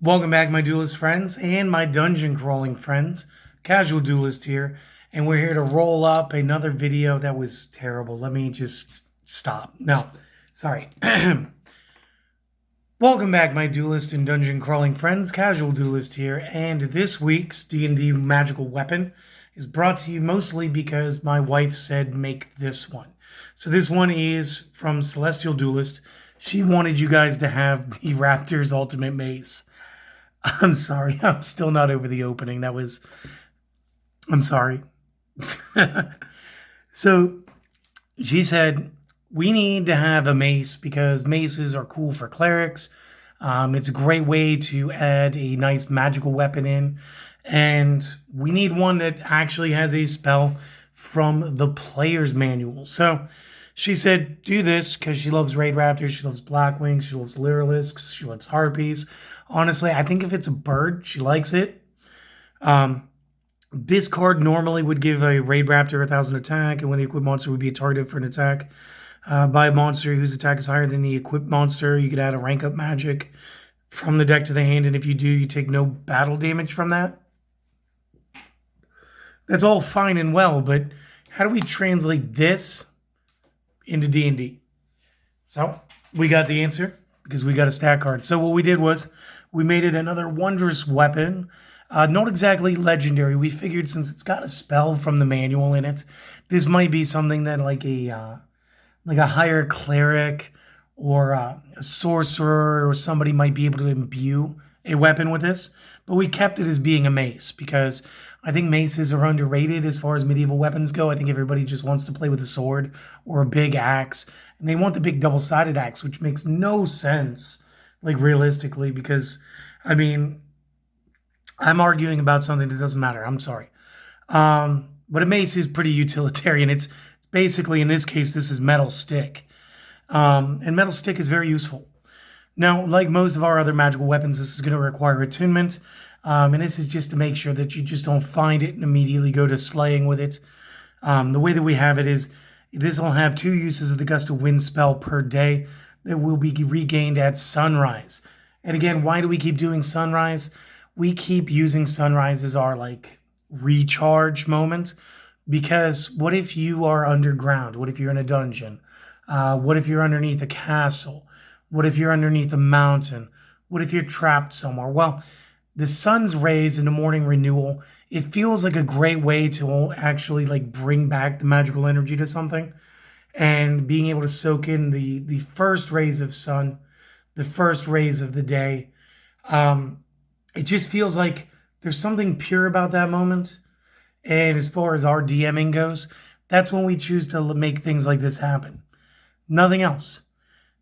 Welcome back, my duelist friends and my dungeon crawling friends. Casual Duelist here, and we're here to roll up another video that was terrible. Let me just stop. No, sorry. Welcome back, my duelist and dungeon crawling friends. Casual Duelist here, and this week's D&D magical weapon is brought to you mostly because my wife said make this one. So this one is from Celestial Duelist. She wanted you guys to have the Raptors Ultimate Mace. I'm sorry. I'm still not over the opening. I'm sorry. So she said, we need to have a mace because maces are cool for clerics. It's a great way to add a nice magical weapon in. And we need one that actually has a spell from the player's manual. So she said, do this because she loves Raid Raptors, she loves Blackwings, she loves Lyralisks, she loves Harpies. Honestly, I think if it's a bird, she likes it. This card normally would give a Raid Raptor 1,000 attack, and when the equipped monster would be a target for an attack by a monster whose attack is higher than the equipped monster, you could add a rank up magic from the deck to the hand, and if you do, you take no battle damage from that. That's all fine and well, but how do we translate this into D&D? So we got the answer because we got a stat card. So what we did was we made it another wondrous weapon. Not exactly legendary. We figured since it's got a spell from the manual in it, this might be something that like a higher cleric or a sorcerer or somebody might be able to imbue a weapon with this. But we kept it as being a mace because I think maces are underrated as far as medieval weapons go. I think everybody just wants to play with a sword or a big axe. And they want the big double-sided axe, which makes no sense, like realistically, because, I mean, I'm arguing about something that doesn't matter. I'm sorry. But a mace is pretty utilitarian. It's basically, in this case, this is metal stick. And metal stick is very useful. Now, like most of our other magical weapons, this is going to require attunement. And this is just to make sure that you just don't find it and immediately go to slaying with it. The way that we have it is this will have 2 uses of the Gust of Wind spell per day that will be regained at sunrise. And again, why do we keep doing sunrise? We keep using sunrise as our recharge moment, because what if you are underground? What if you're in a dungeon? What if you're underneath a castle? What if you're underneath a mountain? What if you're trapped somewhere? Well, the sun's rays in the morning renewal, it feels like a great way to actually bring back the magical energy to something, and being able to soak in the first rays of sun, the first rays of the day. It just feels like there's something pure about that moment. And as far as our DMing goes, that's when we choose to make things like this happen. Nothing else.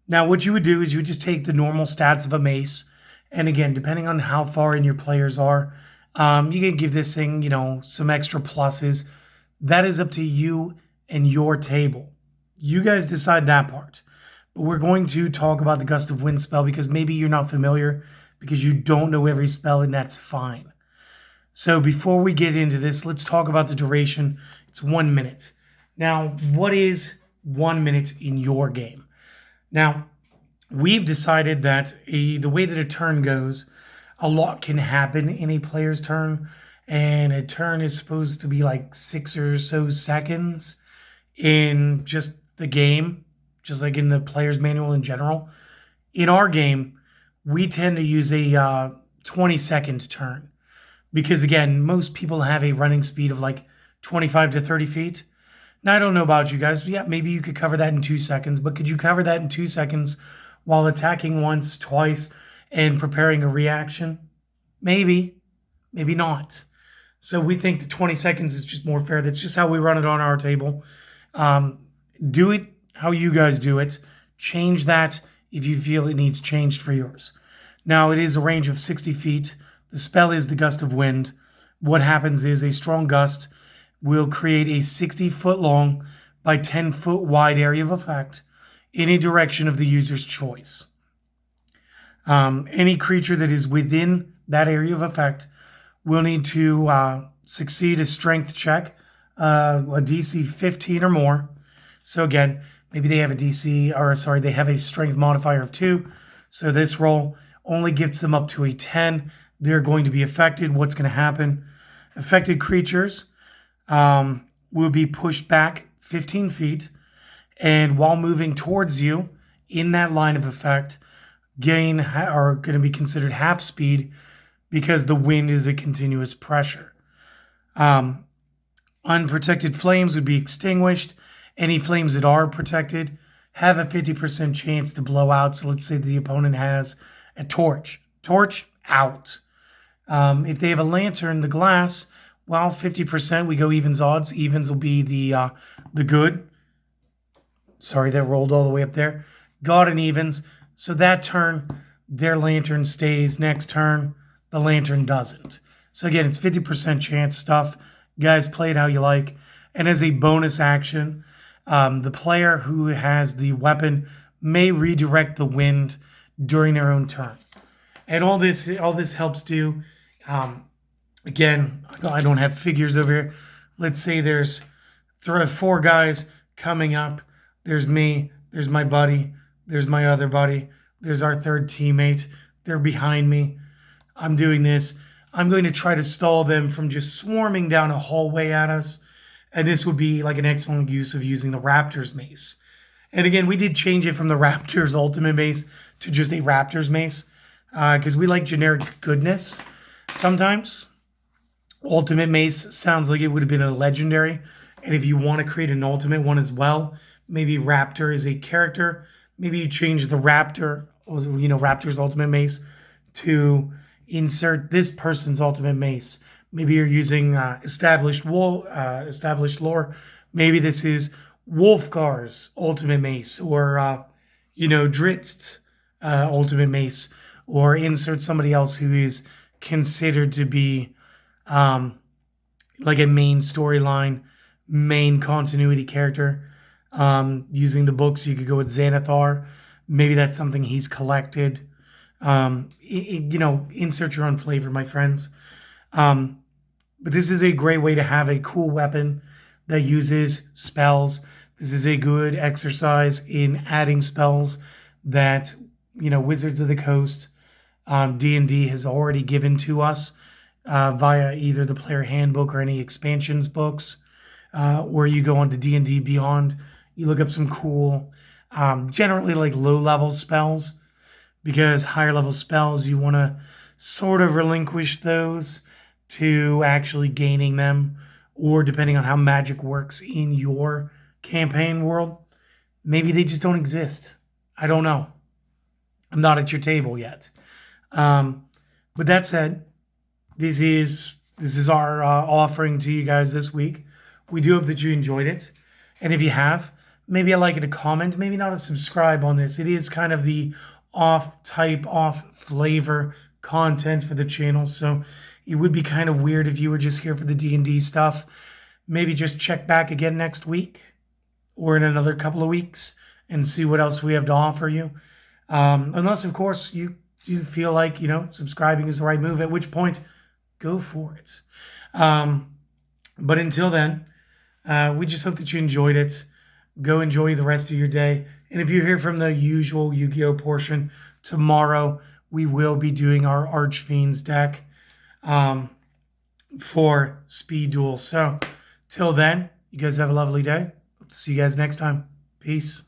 Now, what you would do is you would just take the normal stats of a mace. And again, depending on how far in your players are, you can give this thing, some extra pluses. That is up to you and your table. You guys decide that part. But we're going to talk about the Gust of Wind spell because maybe you're not familiar because you don't know every spell, and that's fine. So before we get into this, let's talk about the duration. It's 1 minute. Now, what is 1 minute in your game? Now, we've decided that the way that a turn goes, a lot can happen in a player's turn, and a turn is supposed to be 6 or so seconds in just the game, just like in the player's manual in general. In our game, we tend to use a 20-second turn because, again, most people have a running speed of 25 to 30 feet. Now, I don't know about you guys, but yeah, maybe you could cover that in 2 seconds, but could you cover that in 2 seconds while attacking once, twice, and preparing a reaction? Maybe, maybe not. So we think the 20 seconds is just more fair. That's just how we run it on our table. Do it how you guys do it. Change that if you feel it needs changed for yours. Now, it is a range of 60 feet. The spell is the Gust of Wind. What happens is a strong gust will create a 60-foot long by 10-foot wide area of effect in a direction of the user's choice. Any creature that is within that area of effect will need to succeed a strength check, a DC 15 or more. So again, maybe they have a strength modifier of 2. So this roll, only gets them up to a 10. They're going to be affected. What's going to happen? Affected creatures will be pushed back 15 feet, and while moving towards you in that line of effect, are going to be considered half speed because the wind is a continuous pressure. Unprotected flames would be extinguished. Any flames that are protected have a 50% chance to blow out. So let's say the opponent has a torch. Torch, out. If they have a lantern, the glass, well, 50%, we go evens odds. Evens will be the good. Sorry, that rolled all the way up there. Got an evens. So that turn, their lantern stays. Next turn, the lantern doesn't. So again, it's 50% chance stuff. Guys, play it how you like. And as a bonus action, the player who has the weapon may redirect the wind during their own turn. And all this helps do, again, I don't have figures over here. Let's say there's 4 guys coming up. There's me, there's my buddy, there's my other buddy, there's our third teammate. They're behind me. I'm doing this. I'm going to try to stall them from just swarming down a hallway at us. And this would be like an excellent use of using the Raptors Mace. And again, we did change it from the Raptors Ultimate Mace to just a Raptors Mace because we like generic goodness sometimes. Ultimate Mace sounds like it would have been a legendary. And if you want to create an ultimate one as well, maybe Raptor is a character. Maybe you change the Raptor, Raptor's Ultimate Mace to insert this person's Ultimate Mace. Maybe you're using established lore. Maybe this is Wolfgar's Ultimate Mace, or Dritzt's Ultimate Mace, or insert somebody else who is considered to be like a main storyline, main continuity character. Using the books, you could go with Xanathar. Maybe that's something he's collected. Insert your own flavor, my friends. But this is a great way to have a cool weapon that uses spells. This is a good exercise in adding spells that, Wizards of the Coast, D&D has already given to us via either the player handbook or any expansions books, or you go on to D&D Beyond. You look up some cool, generally like low-level spells, because higher level spells, you want to sort of relinquish those to actually gaining them, or depending on how magic works in your campaign world, maybe they just don't exist. I don't know. I'm not at your table yet. With that said, this is our offering to you guys this week. We do hope that you enjoyed it. And if you have, maybe I'd like you to comment, maybe not a subscribe on this. It is kind of the off flavor content for the channel. So it would be kind of weird if you were just here for the D&D stuff. Maybe just check back again next week or in another couple of weeks and see what else we have to offer you. Unless, of course, you do feel like, subscribing is the right move, at which point, go for it. But until then, we just hope that you enjoyed it. Go enjoy the rest of your day. And if you hear from the usual Yu-Gi-Oh portion, tomorrow we will be doing our Archfiends deck for Speed Duel. So, till then, you guys have a lovely day. Hope to see you guys next time. Peace.